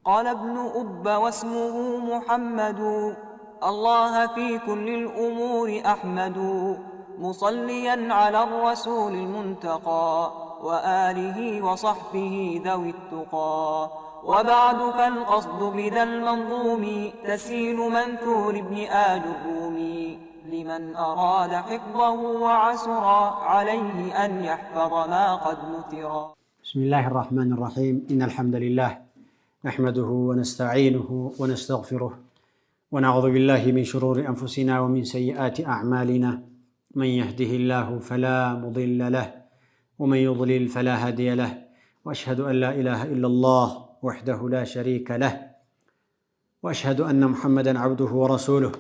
قال ابن أب واسمه محمد الله في كل الأمور أحمد مصليا على الرسول المنتقى وآله وصحبه ذوي التقى وبعد فالقصد بذا المنظوم تسهيل منثور ابن آل الرومي لمن أراد حفظه وعسرا عليه أن يحفظ ما قد نثرا. بسم الله الرحمن الرحيم. إن الحمد لله نحمده ونستعينه ونستغفره ونعوذ بالله من شرور أنفسنا ومن سيئات أعمالنا. من يهده الله فلا مضل له ومن يضلل فلا هادي له وأشهد أن لا إله إلا الله وحده لا شريك له وأشهد أن محمدا عبده ورسوله.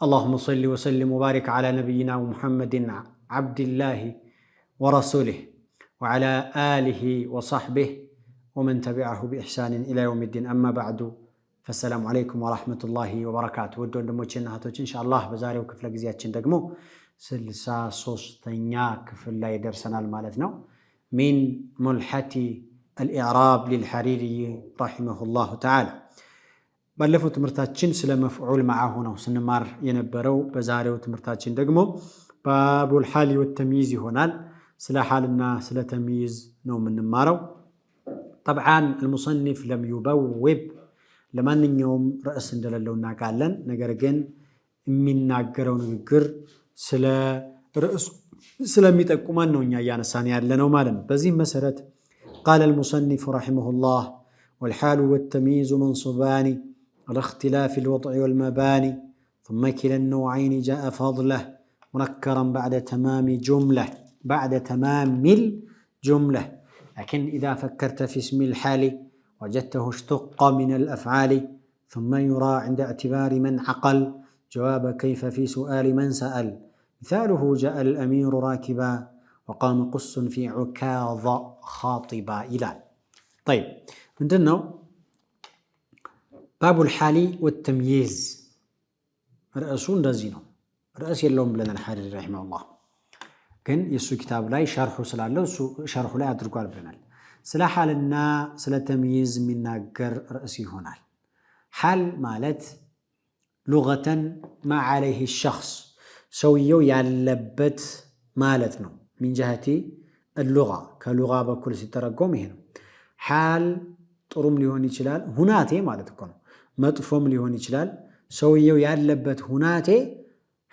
اللهم صل وسلم وبارك على نبينا محمد عبد الله ورسوله وعلى آله وصحبه ومن تبعه بإحسان إلى يوم الدين. أما بعد فالسلام عليكم ورحمة الله وبركاته. ودو دموچنا هاتوچ إن شاء الله بزاريو كفل غزياچن دغمو 63ኛ ክፍል ላይ ደርሰናል ማለት ነው። من ملحة الإعراب للحريري رحمه الله تعالى። ባለፈው ትምህርታችን ስለ መፍዑል መዓሁ ነው ስንማር የነበረው። በዛሬው ትምህርታችን ደግሞ ባቡል ሐል ወተምይዝ ይሆናል። ስለ ሐልና ስለ ተምይዝ ነው የምንማረው። طبعا المصنف لم يبوب ለማንኛውም ርዕስ እንደሌለው እናውቃለን። ነገር ግን የሚናገረው ንግግር ስለ ርዕሱ ስለሚጠቁመን ነው እኛ ያነሳን ያለነው ማለት ነው። በዚህ መሰረት قال المصنف رحمه الله والحال والتمييز منصوبان على اختلاف الوضع والمباني ثم كلا النوعين جاء فضله منكرا بعد تمام الجملة. لكن إذا فكرت في اسم الحال وجدته اشتق من الأفعال ثم يرى عند اعتبار من عقل جواب كيف في سؤال من سأل. مثاله جاء الأمير راكبا وقام قس في عكاظ خاطبا إلى. طيب عندنا باب الحال والتمييز. رأسون دزينو رأس يلوم لنا الحريري رحمه الله كن يسو كتاب لاي شرحه سلالو شرحه لا أدركوا بلنا سلا حالنا سلا تمييز من ناقر رأسي هنا. حال مالت لغة ما عليه الشخص سويو يعلبت مالتنا من جهة اللغة كلغة بكل سترقوم هنا. حال طرم ليهون يشلال هناتي مالتكم مطفوم ليهون يشلال سويو يعلبت هناتي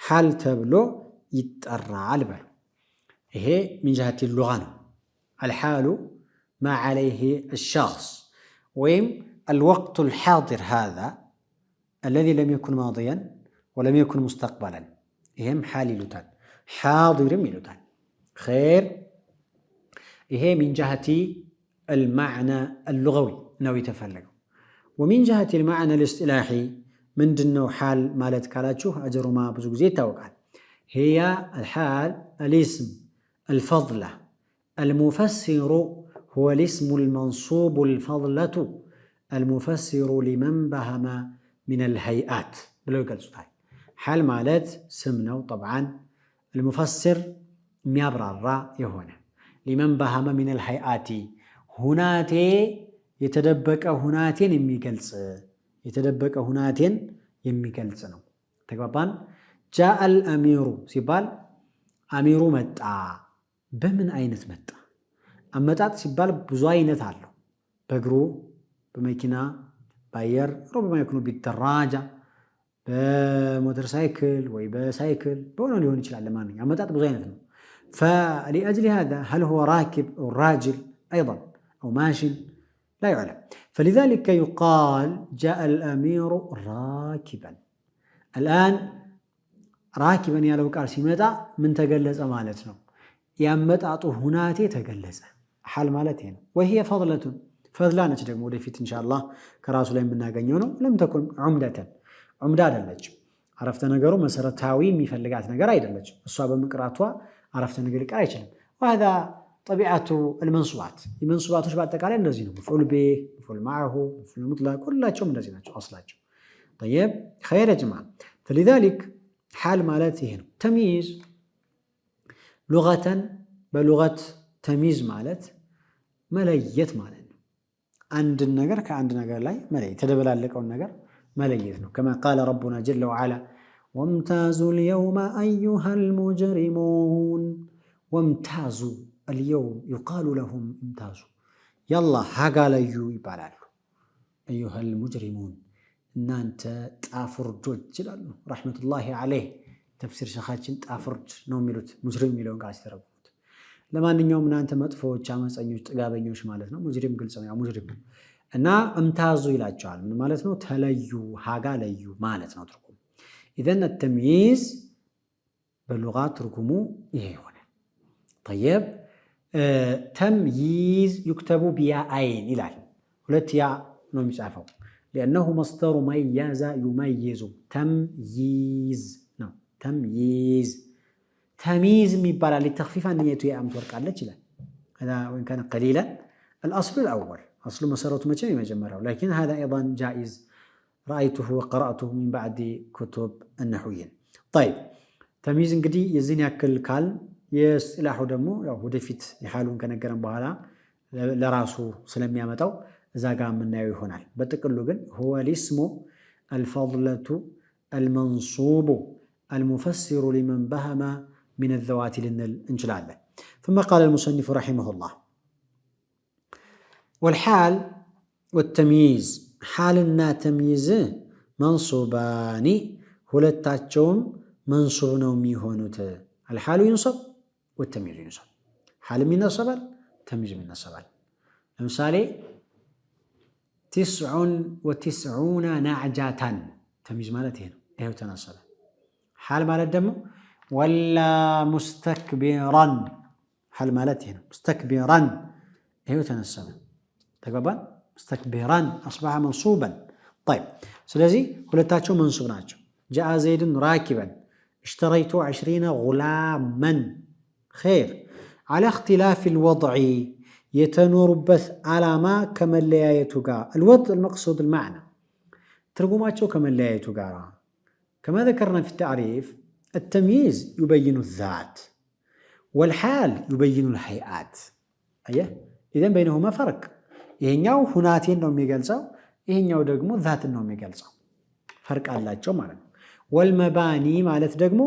حال تبلو يتقرع البلو. هي من جهة اللغة. الحال ما عليه الشخص ويم الوقت الحاضر هذا الذي لم يكن ماضيا ولم يكن مستقبلا إهم حالي لتان حاضر ميلوتان خير. إيه من جهة المعنى اللغوي نوي تفلق. ومن جهة المعنى الاصطلاحي من دنو حال مالت كالاتشوه أجر ما بزوجي توقع. هي الحال الاسم الفضلة المفسر هو الاسم المنصوب الفضلة المفسر لمن بهم من الهيئات. بلو قال سطحي حال مالت سمنو طبعا المفسر ميابر الراء يهونه لمن بهم من الهيئات هناتي يتدبك هناتين يميقلص نو تقبان. جاء الأمير سيبال أمير متى بمن أينت متى أمتات سيبال بزو أينت هالو بقرو بمكينة باير ربما يكونوا بالدراجة بموتورسايكل وي بسايكل بونو ليهون يشلال لماني أمتات بزو أينت. فلأجل هذا هل هو راكب أو راجل أيضا أو ماشي لا يعلم. فلذلك يقال جاء الأمير راكبا. الآن راكبا يا لو قال سيمتا من تجلس مالتنا يامطاطو هناتي تجلس حال مالتين وهي فضلانه ደግሞ ወደፊት ኢንሻአላህ ከራሱ ላይ የምናገኘው ነው። لم تكن عمدة አይደለች። አረፍተ ነገሩ መሰረታዊ የሚፈልጋት ነገር አይደለች። እሷ በመቅራቷ አረፍተ ነገር ሊቀር አይችልም። وهذا طبيعه المنصوبات المنصوباتش በአጠቃላይ እንደዚህ ነው። مفعول به مفعول معه مفعول مطلق ሁላቸውም እንደዚህ ናቸው አስላቸው። طيب خير يا جماعه. فلذلك حال مالت ይሄ ነው። تمييز لغة بلغة تمييز مالت መለየት ማለት ነው። عند النجر كعند النجر لا ملي تدبل عليك أو النجر مليزنه كما قال ربنا جل وعلا وامتازوا اليوم أيها المجرمون وامتازوا اليوم يقال لهم امتازوا يلا حاجة ليو يبالالو أيها المجرمون إن أنت تافرج جلالو رحمة الله عليه تفسير شخاتين تافرج نوميلوت مجرم ميلون قاعد يتربوت لما نيوم إن أنت مطفو جامس أنيوش تقابينيوش مالتنا مجرم قل سميع مجرم እና እምታዙ ይላቸዋል ምን ማለት ነው ተለዩ ሀጋ ለዩ ማለት ነው ትርጉሙ اذا التمييز باللغة ترجمه ይሄ ይሆናል طيب تمييز يكتب بياءين ይላል ሁለት ያ ነው የሚጻፈው لانه مصدر ميز يميز تمييز ነው تمييز تمييز የሚባላል لتخفيف النية يا ام ትወርቃለች ይላል هذا وان كان قليلا الاصل الاول أصل مسارته مجمع مجمره لكن هذا أيضا جائز رأيته وقرأته من بعد كتب النحويين طيب تمييز انقدي يزين يأكل كال يسلاحه دمو هو دفت يحالون كان قرن بهلا لراسه سلم يامتو إذا قام من ناوي هنا بتقول هو الاسم الفضلة المنصوب المفسر لمن بهم من الذوات للانجلال ثم قال المصنف رحمه الله والحال والتمييز حالنا تمييز منصوبان ሁለታቸውም منصوب ነው የሚሆኑት الحال ينصب والتمييز ينصب حال ينصبال تمييز ينصبال ለምሳሌ 99 نعجة تمييز ማለት ይሄ ነው ይሄው ተነሰበ حال ማለት ደግሞ ولا مستكبرا حال ማለት ይሄ ነው مستكبرا ይሄው تنسبه تقبل مستكبرا أصبح منصوبا طيب سلازي ሁለታቸው منصوب ናቸው جاء زيد راكبا اشتريت 20 غلاما خير على اختلاف الوضع يتنوربث علامة كمليايته قا الوضع المقصود المعنى ترجماته كمليايته قا كما ذكرنا في التعريف التمييز يبين الذات والحال يبين الهيئات أيه إذن بينهما فرق ይሄኛው ሁናቴን ነው የሚገልጸው ይሄኛው ደግሞ ዛትን ነው የሚገልጸው ፈርቅ አላቸው ማለት ነው ወልመባኒ ማለት ደግሞ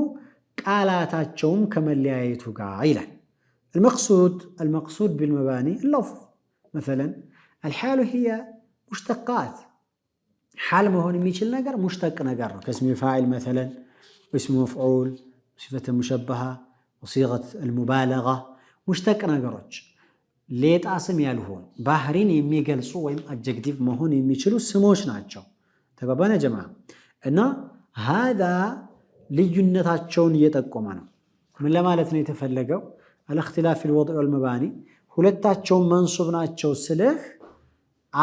ቃላታቸውም ከመለያየቱ ጋር ይላል المقصود بالمباني اللفظ مثلا الحال هي مشتقات حال መሆን የሚችል ነገር مشتق ነገር ነው كاسم فاعل مثلا واسم مفعول صفة مشبهة وصيغة المبالغة مشتق ነገሮች ሌጣ ስም ያልሆኑ ባህሪን የሚገልጹ ወይም አድጀክቲቭ መሆን የሚችሉ ስሞች ናቸው ተገባነ ጀማ እና هذا ልዩነታቸውን እየጠቆመ ነው ምን ለማለት ነው የተፈለገው الاختلاف الوضع والمباني ሁለታቸው መንሱብ ናቸው ስለህ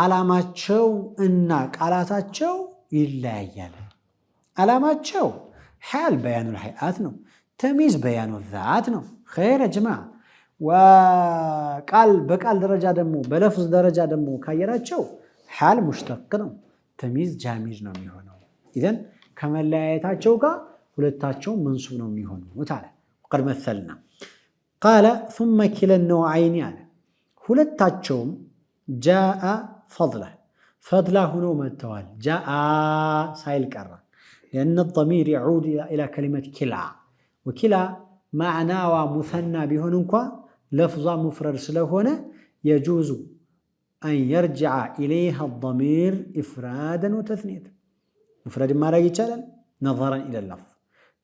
ዓላማቸው እና ቃላታቸው ይለያያል ዓላማቸው حال بيان الهيئات ነው تمييز بيان الذات ነው خير يا جماعه وقال بقال درجه دمو بلفظ درجه دمو ካየራቸው حال مشتق ነው تمييز جامد ነው የሚሆነው اذا ከመለያየታቸው ጋር ሁለታቸው መንሱብ ነው የሚሆነው ታዲያ قد مثلنا قال ثم كلا النوعين يعني ሁለታቸውም جاء فضله هنا متوال جاء سائل قرر لان الضمير يعود الى كلمه كلا وكلا معناه مثنى بهون انكوا لفظا مفرد ስለሆነ يجوز أن يرجع إليها الضمير إفرادا وتثنية مفرد ما راجع يشلل نظرا إلى اللفظ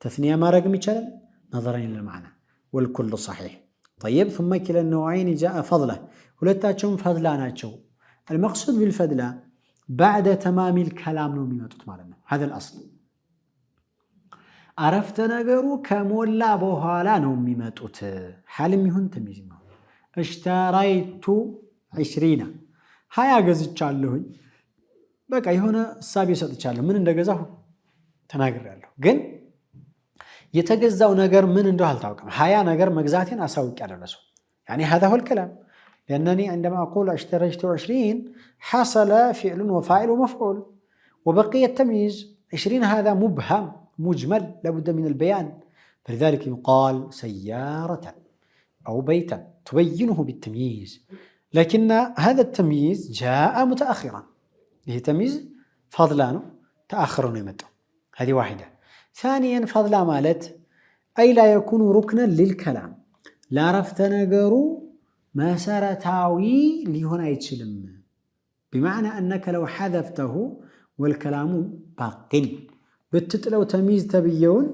تثنية ما راجع يشلل نظرا إلى المعنى والكل صحيح طيب ثم كلا النوعين جاء فضله ሁለታቸውም ፈድላ ናቸው المقصود بالفضلة بعد تمام الكلام ነው የሚመጡት ማለት ነው هذا الأصل عرفت ነገሩ ከሞላ በኋላ ነው የሚመጡት حالም ይሁን ተሚዝ ነው اشتريت 20 20 ገዝቻለሁኝ በቃ የሆነ ሐሳብ ይሰጥቻለሁ ምን እንደገዛሁ ተናግሬያለሁ ግን የተገዛው ነገር ምን እንደው አልታወቀም 20 ነገር መግዛቴን አሳውቅ ያደረሰው يعني هذا هو الكلام لأنني عندما أقول اشتريت 20 حصل فعل وفاعل ومفعول وبقي التمييز 20 هذا مبهم مجمل لابد من البيان فلذلك يقال سيارة أو بيتا تبينه بالتمييز لكن هذا التمييز جاء متأخرا، هي تمييز فضلانه تأخرون يمتع، هذه واحدة. ثانيا فضلا مالت أي لا يكون ركنا للكلام، لا رفت نقروا ما سرتاوي لهنا يتشلم، بمعنى أنك لو حذفته والكلام باق بتتلو تمييز تبيون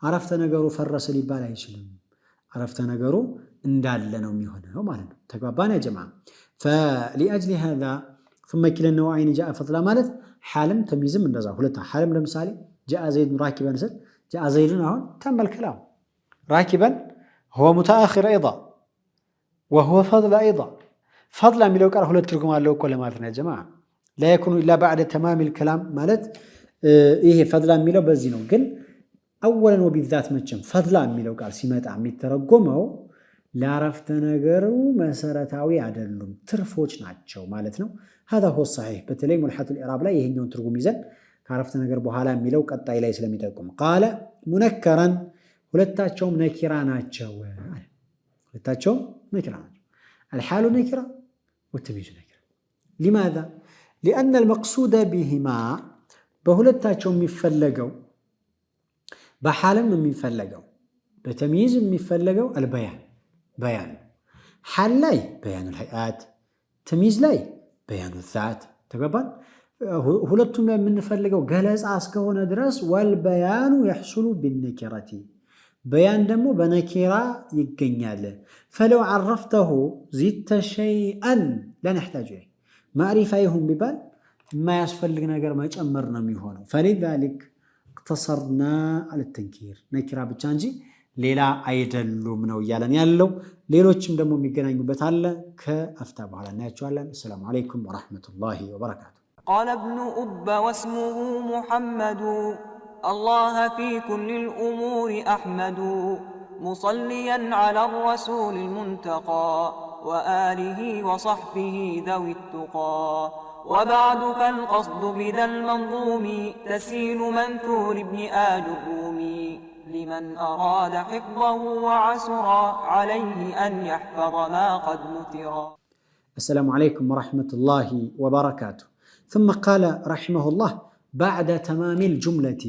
عرفت نقروا فرس لبالا يتشلم، عرفت نقروا اندالنا وميهونه ومالنا. تقبان يا جماعة. فلأجل هذا ثم كلا النوعين جاء فضلا مالت حالم تمييز من رزا هلتا حالم لمثالي جاء زيد راكبا نسل جاء زيد هون تم الكلام، راكبا هو متأخر أيضا وهو فضل أيضا. فضلا ملو قال هلت تركم الله كل مالتنا يا جماعة، لا يكون إلا بعد تمام الكلام مالت إيه فضلا ملو بزينو. قل أولا وبالذات مجم فضلا ملو قال سيمات عمي ترقمه لا رفت نقروا مسارتاوي عدلهم ترفوش ناتشو مالتنا. هذا هو الصحيح. بتلي ملحة الإعراب لا يهنون ترقم ميزان عرفت نقر بحالا ميلو قطع إلى إسلامي تقوم. قال منكرا ولتاتشو نكرا ناتشو، ولتاتشو نكرا، الحال نكرا والتمييز نكرا. لماذا؟ لأن المقصود بهما بهلتاتشو مفلقوا بحالا مفلقوا بتمييز مفلقوا البيان، بيان حال لاي بيان الهيئات، تمييز لاي بيان الذات. تقبل ሁለቱም የምንፈልገው ገለጻ እስከሆነ ድረስ والبيان يحصل بالنكرة بيان ደግሞ በነኪራ ይገኛል። فلو عرفته زدت شيئا لا نحتاج إليه معرفة يهم ببال ما يسفلق ነገር መጨመር ነው የሚሆነው። فلذلك اقتصرنا على التنكير ነኪራ ብቻ እንጂ ሌላ አይደሉም ነው እያለን ያለው። ሌሎችም ደግሞ የሚገናኙበት አለ። ከአፍታ በኋላ እናያቸዋለን። السلام عليكم ورحمة الله وبركاته. قال ابن أب واسمه محمد الله في كل الأمور أحمد مصليا على الرسول المنتقى وآله وصحبه ذوي التقى. وبعد فالقصد بذا المنظوم تسهيل منثور ابن آل الرومي لمن أراد حفظه وعسرا عليه أن يحفظ ما قد نثرا. السلام عليكم ورحمة الله وبركاته. ثم قال رحمه الله بعد تمام الجملة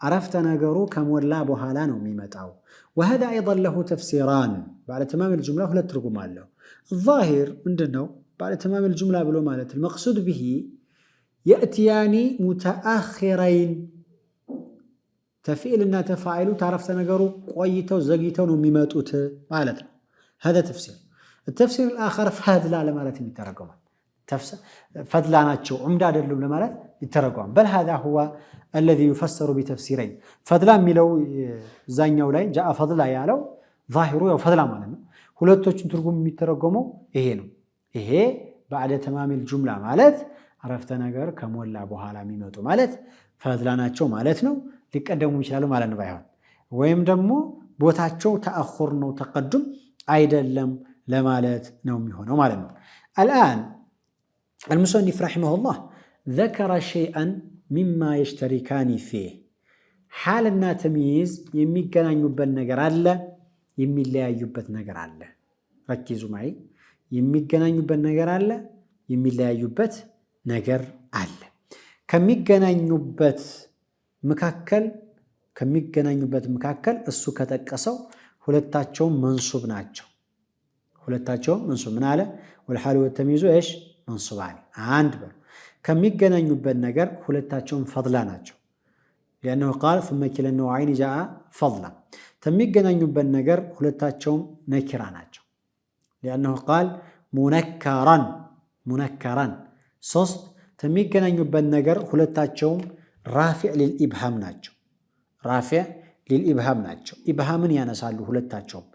عرفت نقروا كم ولا بهالان وميمتعو. وهذا أيضا له تفسيران. بعد تمام الجملة هو لترقم له. الظاهر من دنو بعد تمام الجملة بلو مالت المقصود به يأتيان متأخرين، تفعيلنا تفاعلوا تعرفت نقروا قويتو زقيتو وميمتعوت مالت. هذا تفسير. التفسير الآخر فهد لا لمالت يترقمان فضلاناتشو عمدا دلو لمالت يترقمان. بل هذا هو الذي يفسر بتفسيرين. فضلان ميلو زانيو لاي جاء فضلا يالو ظاهرو يو فضلا مالنا ሁለቶችን ትርጉም የሚተረጎመው ይሄ ነው። ይሄ بعد تمام الجملة ማለት عرفت ነገር ከሞላ በኋላ የሚመጡ ማለት ፈድላናቸው ማለት ነው። ሊቀደሙ ይችላሉ ማለት ነው ባይሆን፣ ወይም ደግሞ ቦታቸው ተአخر ነው ተቀዱም አይደለም ለማለት ነው የሚሆነው ማለት ነው። الآن المصنف رحمه الله ذكر شيئا مما يشتركان فيه. حالنا تمييز የሚገናኙበት ነገር አለ፣ የሚለያዩበት ነገር አለ። ركزوا معي። የሚገናኙበት ነገር አለ፣ የሚለያዩበት ነገር አለ። ከሚገናኙበት መካከል እሱ ከተቀሰው ሁለታቸውም መንሱብ ናቸው። ሁለታቸውም መንሱብ ምን አለ? والحال والتمييز ايش منصوبان አንድ በሉ። ከሚገናኙበት ነገር ሁለታቸውም ፈضላ ናቸው። لانه قال ثم كلا النوعين جاء فضلا። ከሚገናኙበት ነገር ሁለታቸውም ነኪራ ናቸው። لانه قال منكرا ሶስት ከሚገናኙበት ነገር ሁለታቸውም ራፊዕ للابهام ናቸው። ራፊዕ للابهام ናቸው። ኢብሃምን ያነሳሉ ሁለታቸውም።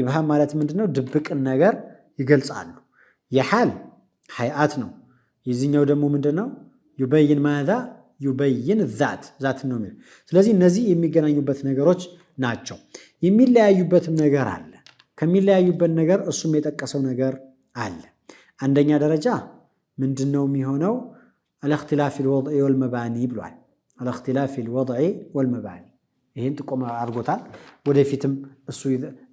ኢብሃም ማለት ምንድነው? ድብቅን ነገር ይገልጻሉ። የሐል ሀይአት ነው። የዚህኛው ደግሞ ምንድነው? يبين ماذا يبين الذات ذات ነው የሚል። ስለዚህ እነዚህ የሚገናኙበት ነገሮች ናቸው። የሚለያዩበትም ነገር አለ። ከሚለያዩበት ነገር እሱም የጠቀሰው ነገር አለ። አንደኛ ደረጃ ምንድነው የሚሆነው? الاختلاف الوضع والمباني ብሏል። الاختلاف الوضع والمباني ይሄን ጥቆማ አድርጎታል። ወደፊትም እሱ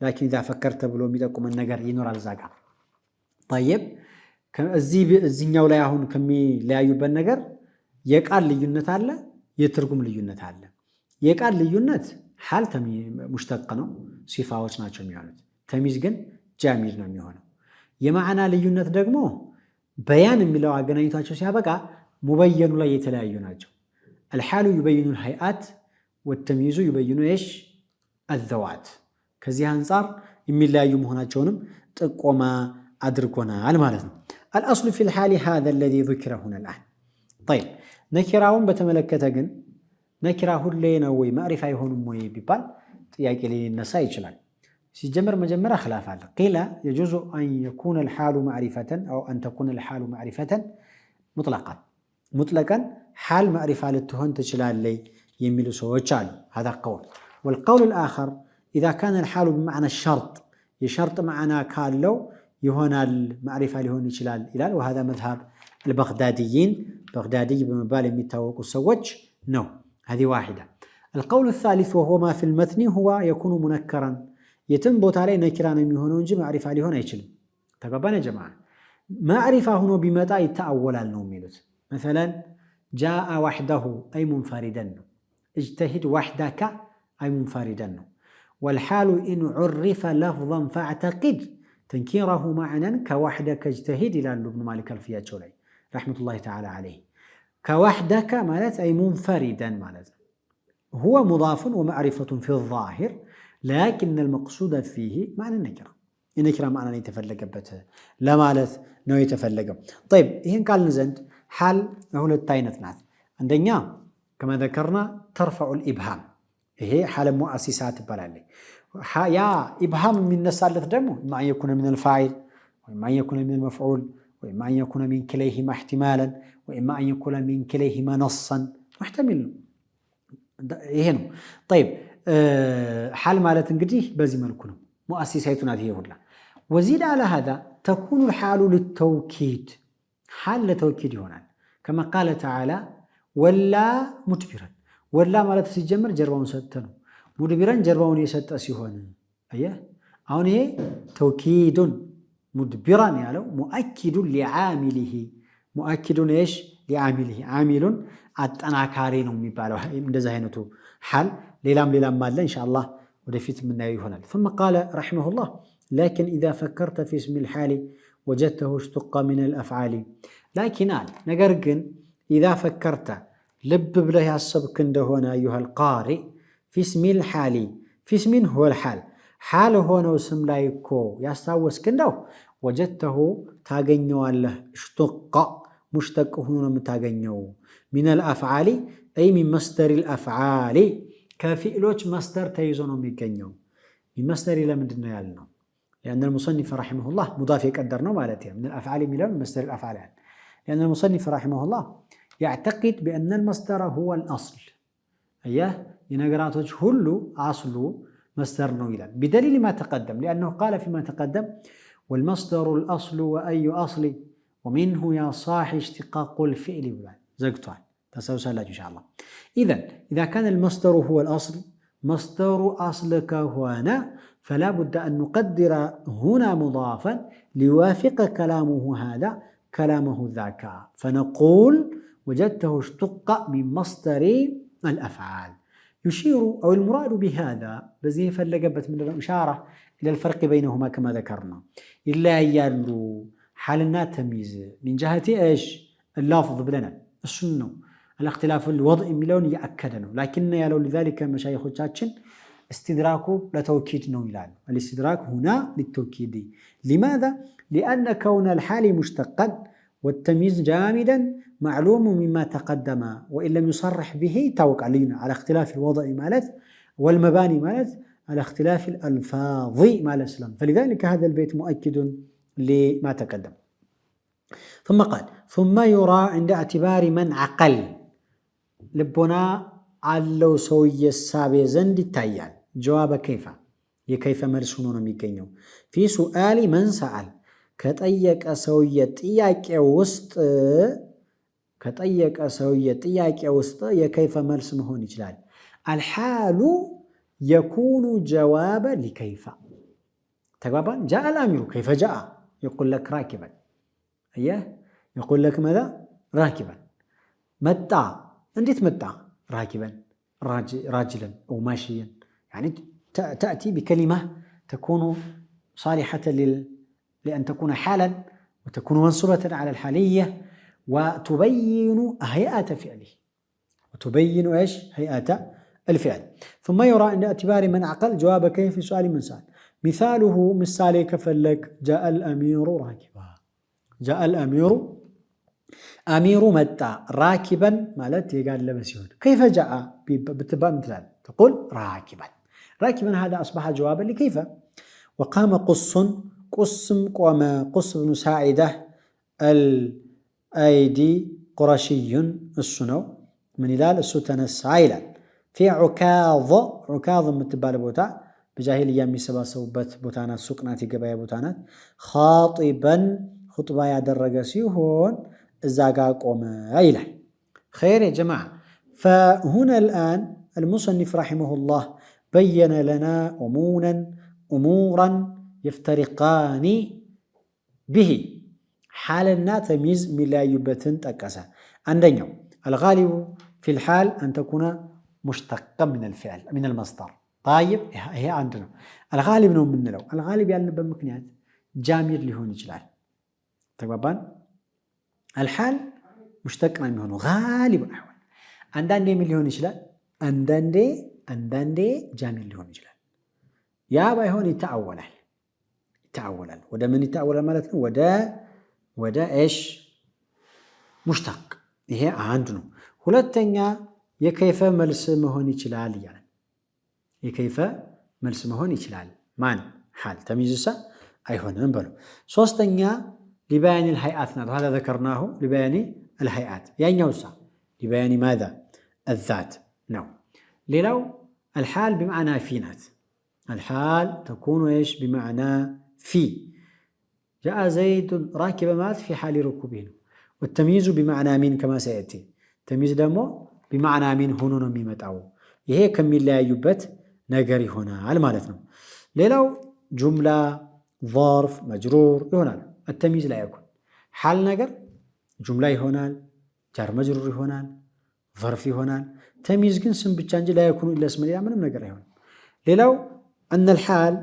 لكن اذا فكرت ብሎ የሚጠቁመን ነገር ይኖራል ዛጋ። طيب እዚህኛው ላይ አሁን ከሚለያዩበት ነገር የቃል ልዩነት አለ፣ የትርጉም ልዩነት አለ። የቃል ልዩነት ሐል ሙሽተቅ ነው፣ ሲፋዎች ናቸው የሚሆኑት። ተሚዝ ግን ጃሚድ ነው የሚሆነው። የማዕና ልዩነት ደግሞ በያን የሚለው አገናኝቷቸው ሲያበቃ ሙበየኑ ላይ የተለያዩ ናቸው። አልሓሉ ዩበይኑ ልሀይአት ወተሚዙ ዩበይኑ ሽ አዘዋት። ከዚህ አንጻር የሚለያዩ መሆናቸውንም ጥቆማ አድርጎናል ማለት ነው። አልአስሉ ፊ ልሓሊ ሃዛ አለዚ ዙኪረ ሁና ልአን። ጠይብ ነኪራውን በተመለከተ ግን ነኪራ ሁሌ ነው ወይ ማዕሪፋ አይሆኑም ወይ ቢባል ጥያቄ ሊነሳ ይችላል። ሲጀመር መጀመሪያ ኽላፍ አለ። ቂለ የጁዙ አን የኩነ ልሓሉ ማዕሪፈተን አው አን ተኩነ ልሓሉ ማዕሪፈተን ሙጥለቀን፣ ሙጥለቀን ሓል ማዕሪፋ ልትሆን ትችላለይ የሚሉ ሰዎች አሉ። ሀዛ ቀውል። ወልቀውል ልአኸር ኢዛ ካነ ልሓሉ ብመዕና ሸርጥ፣ የሸርጥ ማዕና ካለው ይሆናል ማዕሪፋ ሊሆን ይችላል ይላል። ወሀዛ መዝሃብ አልበግዳድይን፣ በግዳድይ በመባል የሚታወቁ ሰዎች ነው። ሀዚ ዋሒዳ። አልቀውል ሳሊስ ወሁወ ማ ፊ ልመትኒ ሁወ የኩኑ ሙነከረን፣ የትም ቦታ ላይ ነኪራ ነው የሚሆነው እንጂ ማዕሪፋ ሊሆን አይችልም። ተገባን ጀማ? ማዕሪፋ ሆኖ ቢመጣ ይተአወላል ነው የሚሉት። መሰለን ጃአ ዋሕደሁ አይ ሙንፈሪደን ነው። እጅተሂድ ዋሕደከ አይ ሙንፈሪደን ነው። ወልሓሉ ኢን ዑሪፈ ለፍظን ፈዕተቂድ ተንኪረሁ ማዕነን ከዋሕደከ እጅተሂድ ይላሉ እብኑ ማሊክ አልፍያቸው ላይ ረሕመቱላሂ ተዓላ ዓለይህ። ከዋሕደከ ማለት አይ ሙንፈሪደን ማለት ነው። ሁወ ሙዳፉን ወማዕሪፈቱን ፊ ዛሂር ላኪን አልመቅሱደ ፊህ ማዕነ ነኪራ፣ የነኪራ ማዕና የተፈለገበት ለማለት ነው የተፈለገው። ጠይብ ይህን ካልን ዘንድ ሓል ሁለት አይነት ናት። አንደኛ ከማ ዘከርና ተርፈዑ ልኢብሃም፣ ይሄ ሓለ ሙአሲሳ ትባላለች። ያ ኢብሃም የሚነሳለት ደግሞ ኢማ አን የኩነ ሚን አልፋዒል ወኢማ አን የኩነ ሚን አልመፍዑል ወኢማ አን የኩነ ሚን ክለይሂማ እሕቲማለን ወኢማ አን የኩነ ሚን ክለይሂማ ነሰን ሙሕተሚል ነው። ይሄ ነው። ጠይብ ሓል ማለት እንግዲህ በዚህ መልኩ ነው። ሙአሲሳይቱ ናት ይሄ ሁላ። ወዚድ አላ ሃዛ ተኩኑ ልሓሉ ልተውኪድ፣ ሓል ለተውኪድ ይሆናል። ከማ ቃለ ተዓላ ወላ ሙድቢረን፣ ወላ ማለት ሲጀምር ጀርባውን ሰጠ ነው። ሙድቢረን ጀርባውን የሰጠ ሲሆን አየህ፣ አሁን ይሄ ተውኪዱን ሙድቢራን ያለው ሙአኪዱን ሊዓሚሊሂ፣ ሙአኪዱን ሽ ሊዓሚሊሂ፣ ዓሚሉን አጠናካሪ ነው የሚባለው እንደዚህ አይነቱ ሓል። ሌላም አለ ኢንሻአላህ ወደፊት የምናየው ይሆናል። ثم قال رحمه الله لكن إذا فكرت في اسم الحال وجدته اشتق من الأفعال. لكن ነገር ግን إذا فكرت ልብ ብለህ ያሰብክ እንደሆነ أيها القارئ في اسم الحال، في اسم هو الحال، ሓል ሆነው ስም ላይ እኮ ያስታወስክ እንደው ወጀድተሁ ታገኘዋለህ። اشتق ሙሽተቅ ሆኖ ነው የምታገኘው። من الأفعال أي من مصدر الأفعال، ከፊዕሎች መስደር ተይዞ ነው የሚገኘው። ሚመስደር ለምንድን ነው ያልነው? لأن المصنف رحمه الله مضاف يقدر ነው ማለት ነው። من الأفعال የሚለው مصدر الأفعال يعني. لأن المصنف رحمه الله يعتقد بأن المصدر هو الأصل. أيه የነገራቶች ሁሉ አስሉ መስደር ነው ይላል። بدليل ما تقدم، لأنه قال فيما تقدم والمصدر الأصل وأي أصل ومنه يا صاحي اشتقاق الفعل ብሏል። ዘግቷል። ተሰውሳላችሁ ኢንሻአላህ። إذا كان المصدر هو الأصل، مصدر أصل كهنا، فلا بد أن نقدر هنا مضافا ليوافق كلامه هذا كلامه ذاك، فنقول وجدته اشتق من مصدر الأفعال. يشير أو المراد بهذا بزي فلقبت من الإشارة إلى الفرق بينهما كما ذكرنا. إلا يالو حالنا تمييز من جهة إيش؟ اللفظ بلنا السنة، الاختلاف الوضع ملون يأكدنه، لكن يالو لذلك مشايخ الشاتشن استدراكه لتوكيد نو يلال. الاستدراك هنا للتوكيد. لماذا؟ لأن كون الحال مشتقا والتمييز جامدا معلوم مما تقدم، وإن لم يصرح به توقع علينا على اختلاف الوضع مالت والمباني مالت على اختلاف الألفاظ مال الإسلام. فلذلك هذا البيت مؤكد لما تقدم. ثم قال ثم يرى عند اعتبار من عقل، ልቦና አለው ሰውዬ ሳቤ ዘንድ ይታያል። ጀዋበ ከይፈ፣ የከይፈ መልስ ሆኖ ነው የሚገኘው። ፊ ሱአሊ መን ሰአል፣ ከጠየቀ ሰውዬ ጥያቄ ውስጥ የከይፈ መልስ መሆን ይችላል። አልሓሉ የኩኑ ጀዋበ ሊከይፈ። ተግባባን? ጃአ አልአሚሩ ከይፈ ጃአ የቁል ለክ ራኪበን أيه يقول لك ماذا راكبا متى أنت متى راكبا راجلا أو ماشيا يعني تأتي بكلمة تكون صالحة لأن تكون حالا وتكون منصوبة على الحالية وتبين هيئة فعله وتبين إيش هيئة الفعل. ثم يرى أن اعتبار من عقل جواب كيف في سؤال من سأل. مثاله مثالي كفلك جاء الأمير راكبا جاء الأمير أمير متى راكبا مالت يقال لبسيون كيف جاء بتبقى مثال تقول راكبا هذا أصبح جوابا لكيف. وقام قص بن ساعدة الأيدي قرشي السنو من إلال السوتنس عيلا في عكاظ متبال بوتا بجاهلية ميسبا سوبت بوتانات سوقناتي قبايا بوتانات خاطبا خطبا يدرق سيهون الزاقا قوم عيلا. خير يا جماعة. فهنا الآن المصنف رحمه الله بين لنا أمورا يفترقان به حالنا تمييز ملايبتن تكسا. عندنا الغالب في الحال أن تكون مشتقة من الفعل من المصدر. طيب هي عندنا الغالب من لو الغالب يعني بمكنيات جامد لهون يجلال تقبان الحال مشتق منه غالب أحوال عندنا مليون يجلال عندنا جامد لهون يجلال يا باي هون يتأولا وده من يتأولا مالتنا وده إيش مشتق هي عندنا ሁለተኛ የከይፈ መልስ መሆን ይችላል يعني የከይፈ መልስ መሆን ይችላል ማን حال تمييزሳ አይሆንም በሉ። ሶስተኛ لبيان الهيئات هذا ذكرناه لبيان الهيئات ያኛውሳ لبيان ماذا الذات ነው። ሌላው الحال بمعنى في نات الحال تكون ايش بمعنى في جاء زيد راكب مات في حال ركوبه والتمييز بمعنى من كما سيأتي تمييز دمو بمعنى من هنا ميمتاو يهي كميلا يبت نجري هنا على مالتنا. ليلو جملة ظرف مجرور يهونال التمييز لا يكون حال نجر جملة يهونال جار مجرور يهونال ظرف يهونال تمييز جن سم بتشانج لا يكون إلا اسم الياء من نجر يهون. ليلو أن الحال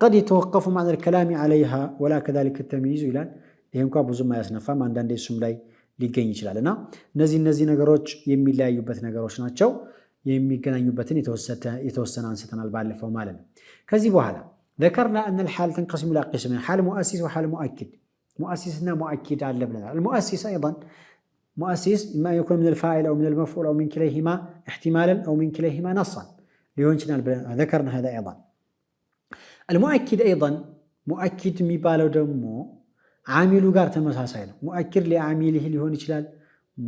قد يتوقف معنى الكلام عليها ولا كذلك التمييز إلى ይሄን እንኳን ብዙም አያስነፋም አንዳንዴ እሱም ላይ ሊገኝ ይችላልና እነዚህ ነገሮች የሚለያዩበት ነገሮች ናቸው። የሚገናኙበትን የተወሰነ አንስተናል ባለፈው ማለት ነው። ከዚህ በኋላ ذكرنا أن الحال تنقسم إلى قسمين حال مؤسس وحال مؤكد. مؤسسنا مؤكد على لبنا المؤسس أيضا مؤسس إما يكون من الفاعل أو من المفعول أو من كليهما احتمالا أو من كليهما نصا ليونشنا ذكرنا هذا أيضا. المؤكد أيضا مؤكد ميبالو دمو عامل ጋር ተመሳሳይ ነው። مؤكد لعامله ሊሆን ይችላል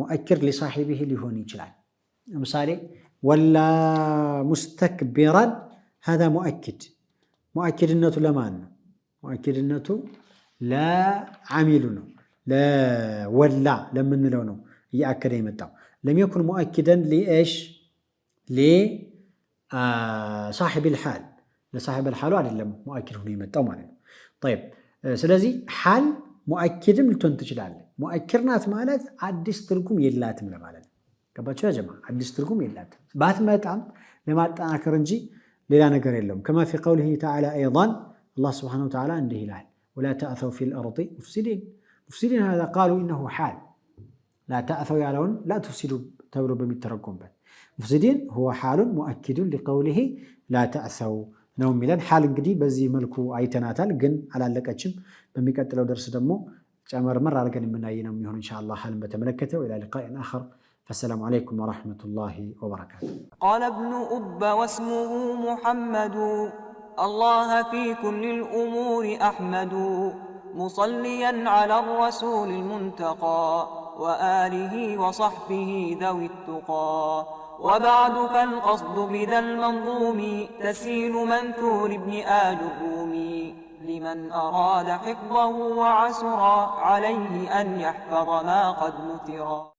مؤكد لصاحبه ሊሆን ይችላል። ለምሳሌ ولا مستكبرا هذا مؤكد مؤكدነቱ ለማን ነው مؤكدነቱ ለعامل ነው ለወላ ለምንለው ነው እያከደ የመጣው لم يكن مؤكدا لإيش لصاحب الحال لصاحب الحال አይደለም مؤكد ሆኖ የመጣው ማለት ነው። طيب ስለዚህ حال مؤكدም ልትሆን ትችላለህ مؤكد ናት ማለት አዲስ ትርጉም የላትም ለማለት ነው። ገባችሁ ያ ጀማዓ አዲስ ትርጉም የላትም ባትመጣም ለማጠናከር እንጂ ሌላ ነገር የለውም። كما في قوله تعالى أيضا الله سبحانه وتعالى እንዲህ ይላል ولا تأثوا في الأرض مفسدين هذا قالوا إنه حال لا تأثوا ያለውን لا تفسدوا ተብሎ በሚተረጎምበት مفسدين هو حال مؤكد لقوله لا تأثوا ነው የሚለን حال እንግዲህ በዚህ መልኩ አይተናታል ግን አላለቀችም። በሚቀጥለው ደርስ ደግሞ ጨመርመር አድርገን የምናይ ነው የሚሆነው ኢንሻአላህ حالን በተመለከተ وإلى لقاء آخر فالسلام عليكم ورحمة الله وبركاته. قال ابن أب واسمه محمد الله في كل الأمور أحمد مصليا على الرسول المنتقى وآله وصحبه ذوي التقى. وبعد فالقصد بذا المنظوم تسهيل منثور ابن آل الرومي لمن أراد حفظه وعسر عليه أن يحفظ ما قد نثرا.